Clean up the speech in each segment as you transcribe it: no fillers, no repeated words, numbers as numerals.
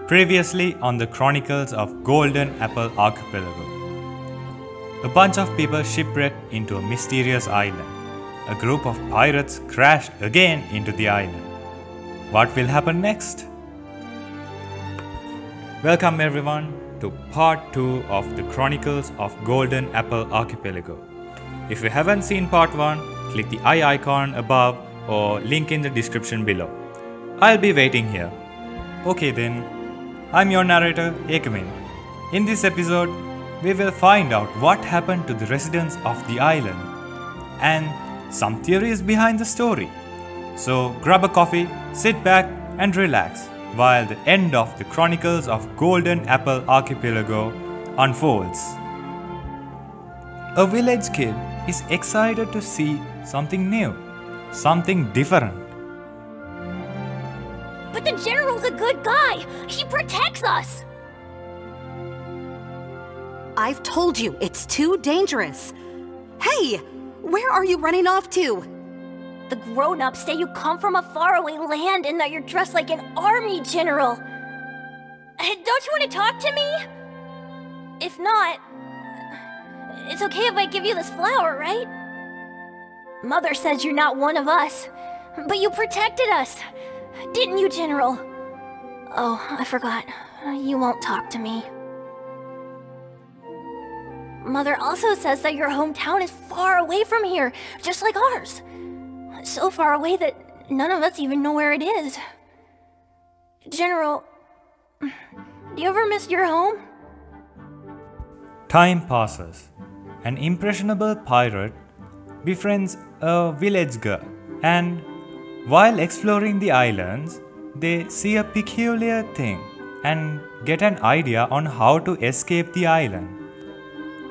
Previously on the Chronicles of Golden Apple Archipelago. A bunch of people shipwrecked into a mysterious island. A group of pirates crashed again into the island. What will happen next? Welcome everyone to part 2 of the Chronicles of Golden Apple Archipelago. If you haven't seen part 1, click the eye icon above or link in the description below. I'll be waiting here. Okay then, I'm your narrator, Ekamin. In this episode, we will find out what happened to the residents of the island and some theories behind the story. So grab a coffee, sit back and relax while the end of the Chronicles of Golden Apple Archipelago unfolds. A village kid is excited to see something new, something different. But the general's a good guy! He protects us! I've told you, it's too dangerous. Hey, where are you running off to? The grown-ups say you come from a faraway land and that you're dressed like an army general. Don't you want to talk to me? If not, it's okay if I give you this flower, right? Mother says you're not one of us, but you protected us. Didn't you, General? Oh, I forgot. You won't talk to me. Mother also says that your hometown is far away from here, just like ours. So far away that none of us even know where it is. General, do you ever miss your home? Time passes. An impressionable pirate befriends a village girl, and while exploring the islands, they see a peculiar thing and get an idea on how to escape the island.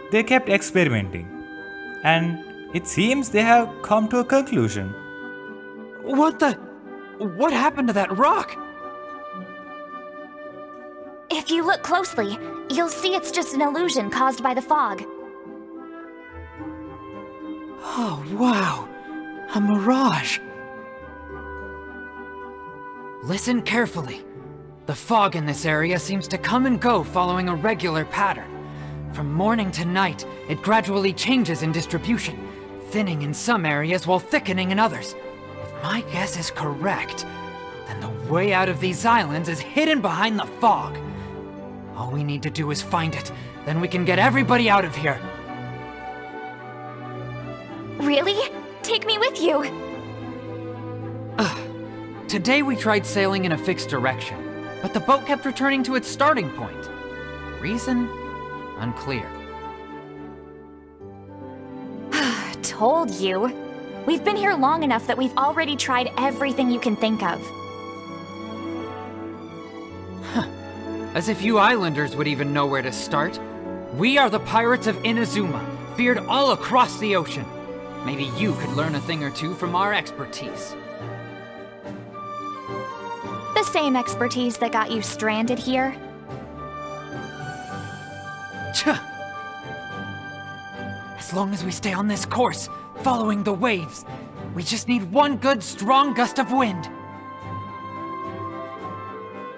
They kept experimenting, and it seems they have come to a conclusion. What happened to that rock? If you look closely, you'll see it's just an illusion caused by the fog. Oh, wow. A mirage. Listen carefully. The fog in this area seems to come and go following a regular pattern. From morning to night, it gradually changes in distribution, thinning in some areas while thickening in others. If my guess is correct, then the way out of these islands is hidden behind the fog. All we need to do is find it, then we can get everybody out of here. Really? Take me with you! Today we tried sailing in a fixed direction, but the boat kept returning to its starting point. Reason? Unclear. Told you. We've been here long enough that we've already tried everything you can think of. As if you islanders would even know where to start. We are the pirates of Inazuma, feared all across the ocean. Maybe you could learn a thing or two from our expertise. The same expertise that got you stranded here? As long as we stay on this course, following the waves, we just need one good, strong gust of wind.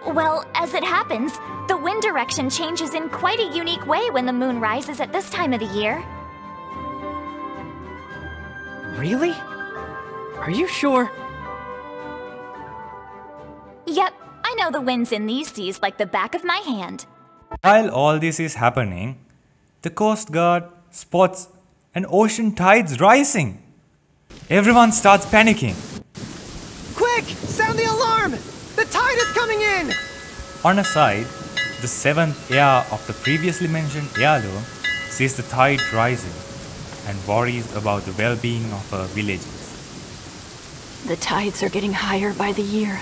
Well, as it happens, the wind direction changes in quite a unique way when the moon rises at this time of the year. Really? Are you sure? Yep, I know the winds in these seas like the back of my hand. While all this is happening, the Coast Guard spots an ocean tides rising. Everyone starts panicking. Quick! Sound the alarm! The tide is coming in! On a side, the 7th heir of the previously mentioned heirloom sees the tide rising and worries about the well-being of her villagers. The tides are getting higher by the year.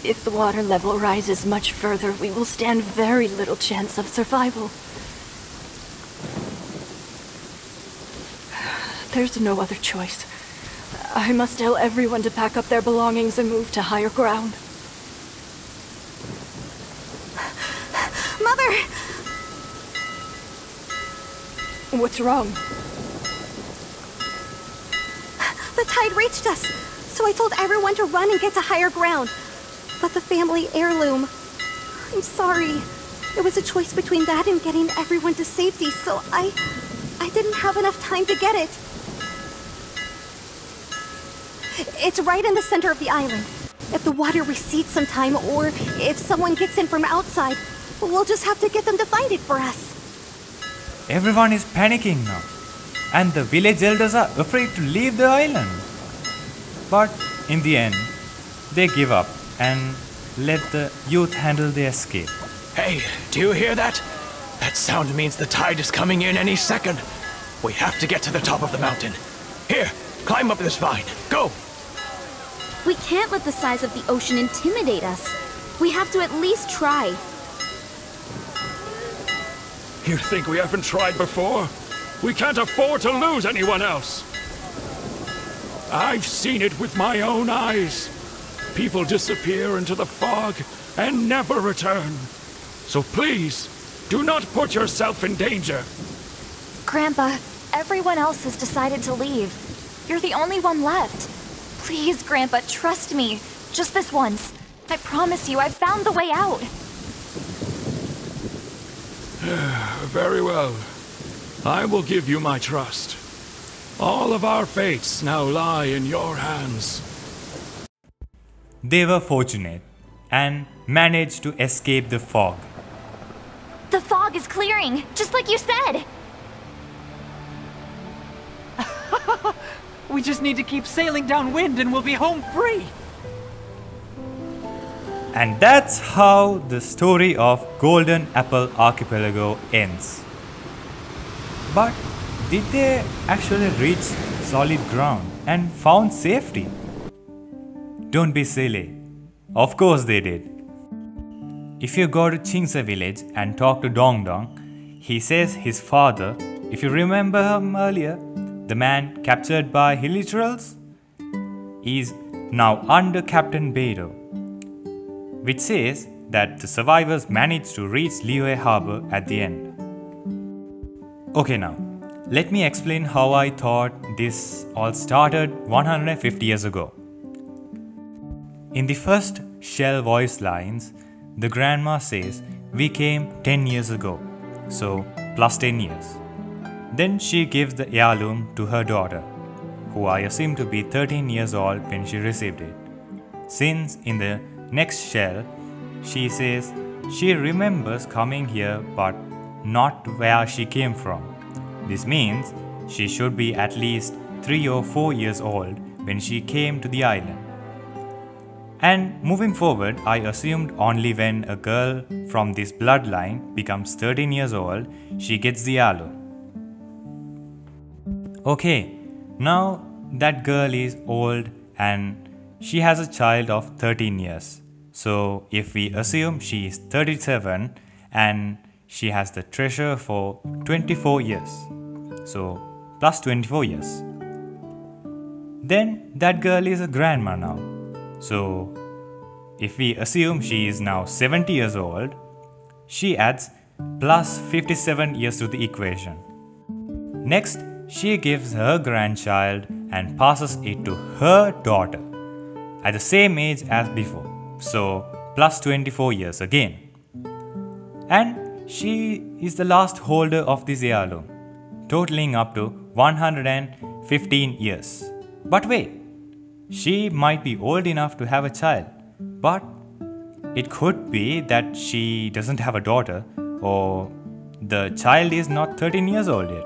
If the water level rises much further, we will stand very little chance of survival. There's no other choice. I must tell everyone to pack up their belongings and move to higher ground. Mother! What's wrong? The tide reached us, so I told everyone to run and get to higher ground. But the family heirloom, I'm sorry. It was a choice between that and getting everyone to safety, so I didn't have enough time to get it. It's right in the center of the island. If the water recedes sometime, or if someone gets in from outside, we'll just have to get them to find it for us. Everyone is panicking now, and the village elders are afraid to leave the island. But in the end, they give up and let the youth handle the escape. Hey, do you hear that? That sound means the tide is coming in any second. We have to get to the top of the mountain. Here, climb up this vine. Go! We can't let the size of the ocean intimidate us. We have to at least try. You think we haven't tried before? We can't afford to lose anyone else. I've seen it with my own eyes. People disappear into the fog and never return. So please, do not put yourself in danger. Grandpa, everyone else has decided to leave. You're the only one left. Please, Grandpa, trust me. Just this once. I promise you, I've found the way out. Very well. I will give you my trust. All of our fates now lie in your hands. They were fortunate and managed to escape the fog. The fog is clearing, just like you said. We just need to keep sailing downwind and we'll be home free! And that's how the story of Golden Apple Archipelago ends. But did they actually reach solid ground and found safety? Don't be silly. Of course they did. If you go to Chingsa village and talk to Dong Dong, he says his father, if you remember him earlier, the man captured by Hilichurls, is now under Captain Beidou, which says that the survivors managed to reach Liyue Harbor at the end. Okay, now, let me explain how I thought this all started 150 years ago. In the first shell voice lines, the grandma says, "We came 10 years ago, so plus 10 years. Then she gives the heirloom to her daughter, who I assume to be 13 years old when she received it. Since in the next shell, she says she remembers coming here but not where she came from. This means she should be at least 3 or 4 years old when she came to the island. And moving forward, I assumed only when a girl from this bloodline becomes 13 years old, she gets the heirloom. Okay, now that girl is old and she has a child of 13 years. So if we assume she is 37 and she has the treasure for 24 years. So plus 24 years. Then that girl is a grandma now. So if we assume she is now 70 years old, she adds plus 57 years to the equation. Next, she gives her grandchild and passes it to her daughter at the same age as before, so plus 24 years again. And she is the last holder of this heirloom, totaling up to 115 years. But wait, she might be old enough to have a child, but it could be that she doesn't have a daughter, or the child is not 13 years old yet.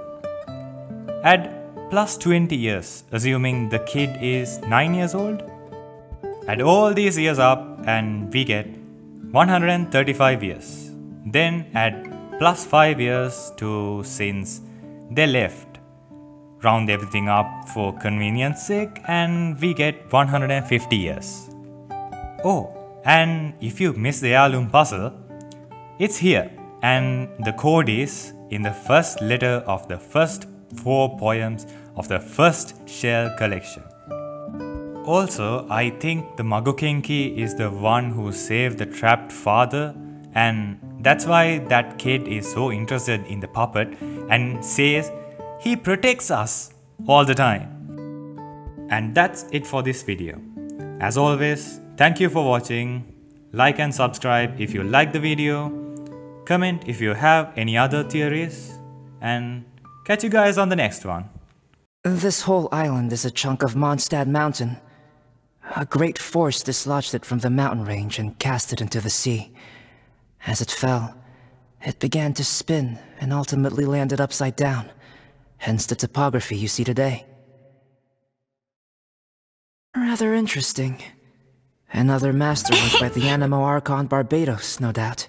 Add plus 20 years, assuming the kid is 9 years old. Add all these years up and we get 135 years. Then add plus 5 years to since they left. Round everything up for convenience sake and we get 150 years. Oh, and if you miss the heirloom puzzle, it's here and the code is in the first letter of the first 4 poems of the first shell collection. Also, I think the Magokenki is the one who saved the trapped father, and that's why that kid is so interested in the puppet and says he protects us all the time. And that's it for this video. As always, thank you for watching. Like and subscribe if you like the video, comment if you have any other theories, and catch you guys on the next one. This whole island is a chunk of Mondstadt Mountain. A great force dislodged it from the mountain range and cast it into the sea. As it fell, it began to spin and ultimately landed upside down, hence the topography you see today. Rather interesting. Another masterwork by the Animo Archon Barbados, no doubt.